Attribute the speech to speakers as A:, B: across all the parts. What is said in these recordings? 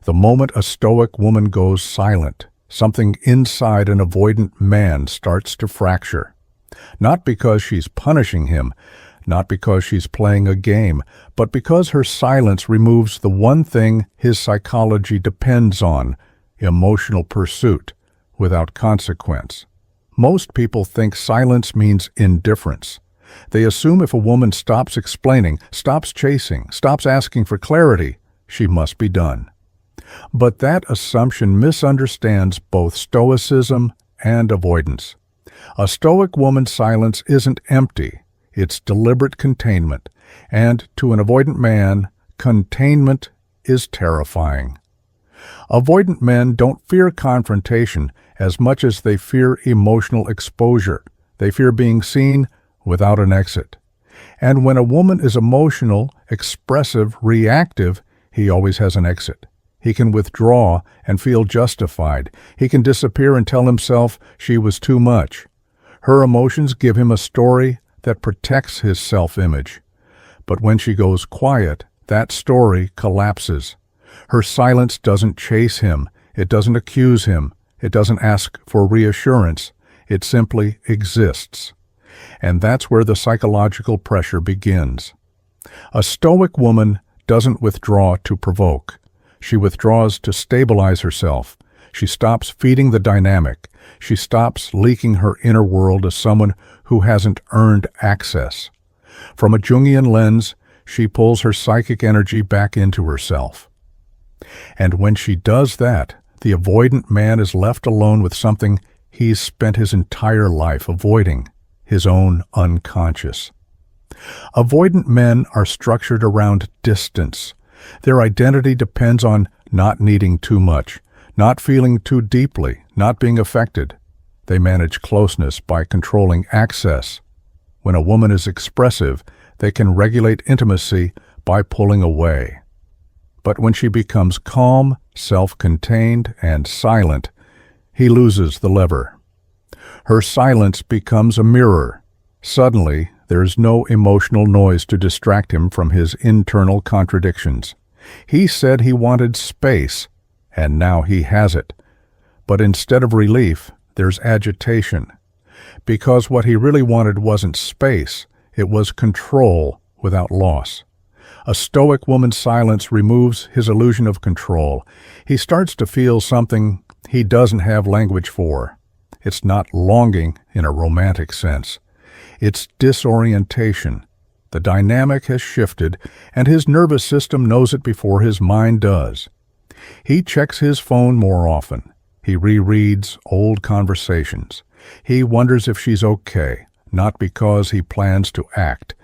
A: The moment a Stoic woman goes silent, something inside an avoidant man starts to fracture. Not because she's punishing him, not because she's playing a game, but because her silence removes the one thing his psychology depends on, emotional pursuit, without consequence. Most people think silence means indifference. They assume if a woman stops explaining, stops chasing, stops asking for clarity, she must be done. But that assumption misunderstands both stoicism and avoidance. A Stoic woman's silence isn't empty, it's deliberate containment, and to an avoidant man, containment is terrifying. Avoidant men don't fear confrontation as much as they fear emotional exposure. They fear being seen without an exit. And when a woman is emotional, expressive, reactive, he always has an exit. He can withdraw and feel justified. He can disappear and tell himself she was too much. Her emotions give him a story that protects his self-image. But when she goes quiet, that story collapses. Her silence doesn't chase him. It doesn't accuse him. It doesn't ask for reassurance. It simply exists. And that's where the psychological pressure begins. A Stoic woman doesn't withdraw to provoke. She withdraws to stabilize herself. She stops feeding the dynamic. She stops leaking her inner world to someone who hasn't earned access. From a Jungian lens, she pulls her psychic energy back into herself. And when she does that, the avoidant man is left alone with something he's spent his entire life avoiding, his own unconscious. Avoidant men are structured around distance. Their identity depends on not needing too much, not feeling too deeply, not being affected. They manage closeness by controlling access. When a woman is expressive, they can regulate intimacy by pulling away. But when she becomes calm, self-contained, and silent, he loses the lever. Her silence becomes a mirror. Suddenly, there's no emotional noise to distract him from his internal contradictions. He said he wanted space, and now he has it. But instead of relief, there's agitation. Because what he really wanted wasn't space, it was control without loss. A Stoic woman's silence removes his illusion of control. He starts to feel something he doesn't have language for. It's not longing in a romantic sense. It's disorientation. The dynamic has shifted, and his nervous system knows it before his mind does. He checks his phone more often. He rereads old conversations. He wonders if she's okay, not because he plans to act,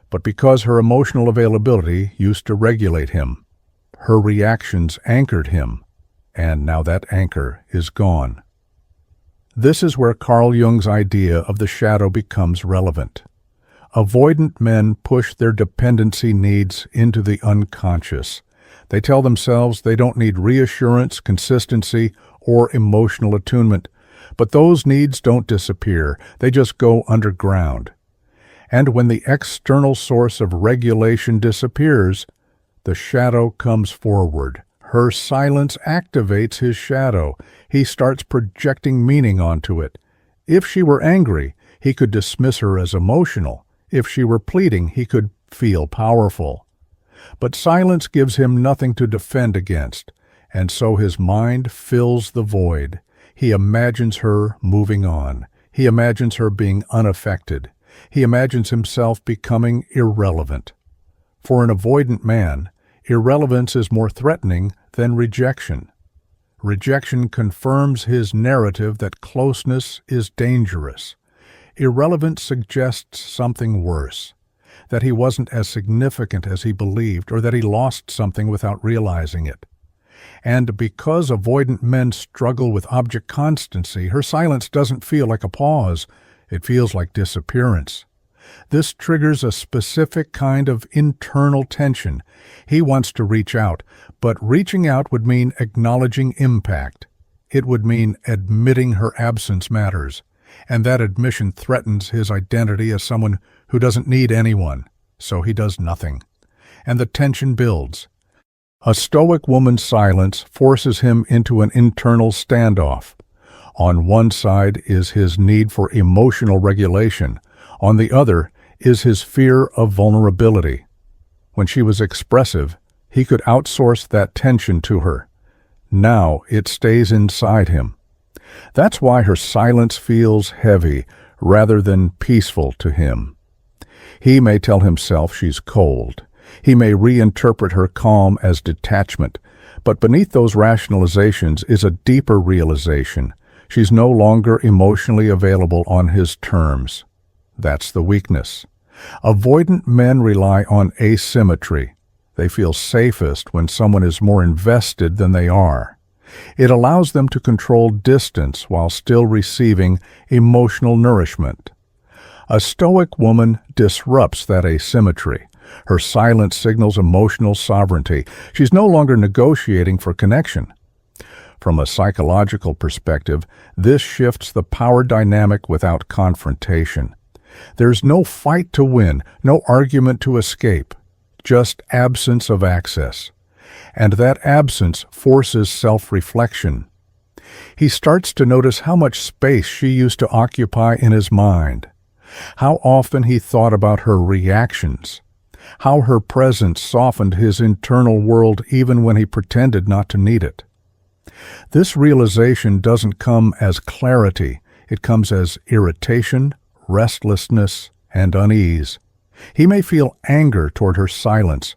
A: but because her emotional availability used to regulate him. Her reactions anchored him, and now that anchor is gone. This is where Carl Jung's idea of the shadow becomes relevant. Avoidant men push their dependency needs into the unconscious. They tell themselves they don't need reassurance, consistency, or emotional attunement, but those needs don't disappear. They just go underground. And when the external source of regulation disappears, the shadow comes forward. Her silence activates his shadow. He starts projecting meaning onto it. If she were angry, he could dismiss her as emotional. If she were pleading, he could feel powerful. But silence gives him nothing to defend against, and so his mind fills the void. He imagines her moving on. He imagines her being unaffected. He imagines himself becoming irrelevant. For an avoidant man, irrelevance is more threatening than rejection. Rejection confirms his narrative that closeness is dangerous. Irrelevance suggests something worse, that he wasn't as significant as he believed, or that he lost something without realizing it. And because avoidant men struggle with object constancy, her silence doesn't feel like a pause. It feels like disappearance. This triggers a specific kind of internal tension. He wants to reach out, but reaching out would mean acknowledging impact. It would mean admitting her absence matters, and that admission threatens his identity as someone who doesn't need anyone, so he does nothing. And the tension builds. A Stoic woman's silence forces him into an internal standoff. On one side is his need for emotional regulation. On the other is his fear of vulnerability. When she was expressive, he could outsource that tension to her. Now it stays inside him. That's why her silence feels heavy rather than peaceful to him. He may tell himself she's cold. He may reinterpret her calm as detachment. But beneath those rationalizations is a deeper realization. She's no longer emotionally available on his terms. That's the weakness. Avoidant men rely on asymmetry. They feel safest when someone is more invested than they are. It allows them to control distance while still receiving emotional nourishment. A Stoic woman disrupts that asymmetry. Her silence signals emotional sovereignty. She's no longer negotiating for connection. From a psychological perspective, this shifts the power dynamic without confrontation. There's no fight to win, no argument to escape, just absence of access. And that absence forces self-reflection. He starts to notice how much space she used to occupy in his mind, how often he thought about her reactions, how her presence softened his internal world even when he pretended not to need it. This realization doesn't come as clarity, it comes as irritation, restlessness, and unease. He may feel anger toward her silence,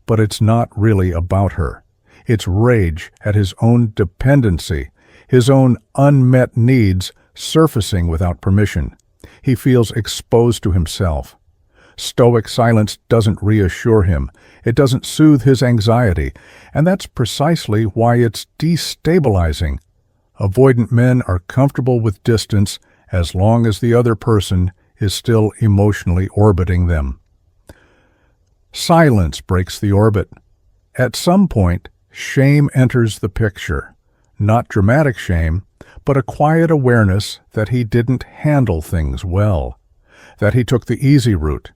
A: but it's not really about her. It's rage at his own dependency, his own unmet needs surfacing without permission. He feels exposed to himself. Stoic silence doesn't reassure him. It doesn't soothe his anxiety, and that's precisely why it's destabilizing. Avoidant men are comfortable with distance as long as the other person is still emotionally orbiting them. Silence breaks the orbit. At some point, shame enters the picture. Not dramatic shame, but a quiet awareness that he didn't handle things well, that he took the easy route,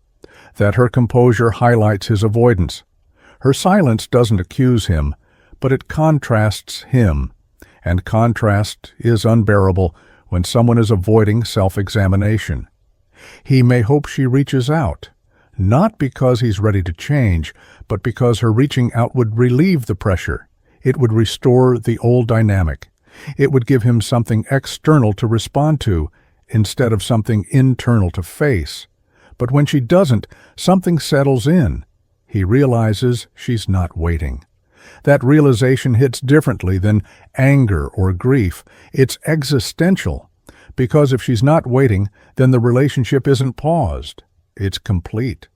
A: that her composure highlights his avoidance. Her silence doesn't accuse him, but it contrasts him, and contrast is unbearable when someone is avoiding self-examination. He may hope she reaches out, not because he's ready to change, but because her reaching out would relieve the pressure. It would restore the old dynamic. It would give him something external to respond to instead of something internal to face. But when she doesn't, something settles in. He realizes she's not waiting. That realization hits differently than anger or grief. It's existential, because if she's not waiting, then the relationship isn't paused. It's complete.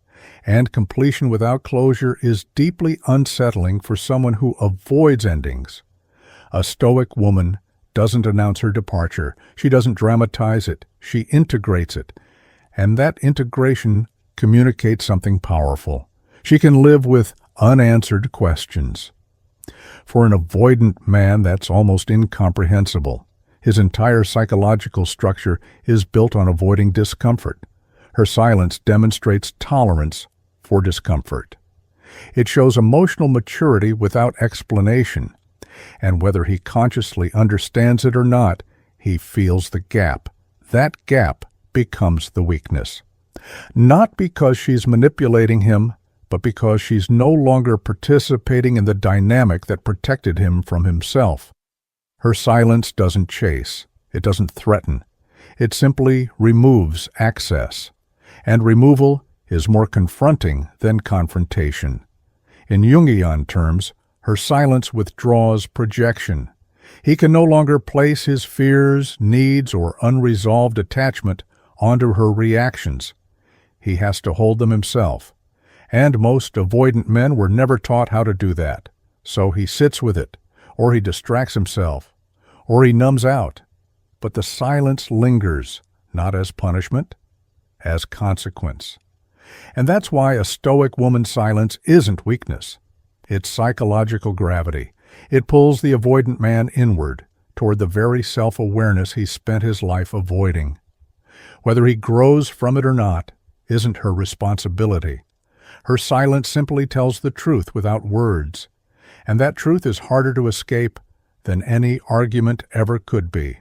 A: And completion without closure is deeply unsettling for someone who avoids endings. A Stoic woman doesn't announce her departure. She doesn't dramatize it. She integrates it. And that integration communicates something powerful. She can live with unanswered questions. For an avoidant man, that's almost incomprehensible. His entire psychological structure is built on avoiding discomfort. Her silence demonstrates tolerance for discomfort. It shows emotional maturity without explanation. And whether he consciously understands it or not, he feels the gap. That gap becomes the weakness. Not because she's manipulating him, but because she's no longer participating in the dynamic that protected him from himself. Her silence doesn't chase. It doesn't threaten. It simply removes access. And removal is more confronting than confrontation. In Jungian terms, her silence withdraws projection. He can no longer place his fears, needs, or unresolved attachment onto her reactions. He has to hold them himself. And most avoidant men were never taught how to do that. So he sits with it, or he distracts himself, or he numbs out. But the silence lingers, not as punishment, as consequence. And that's why a Stoic woman's silence isn't weakness. It's psychological gravity. It pulls the avoidant man inward, toward the very self-awareness he spent his life avoiding. Whether he grows from it or not isn't her responsibility. Her silence simply tells the truth without words. And that truth is harder to escape than any argument ever could be.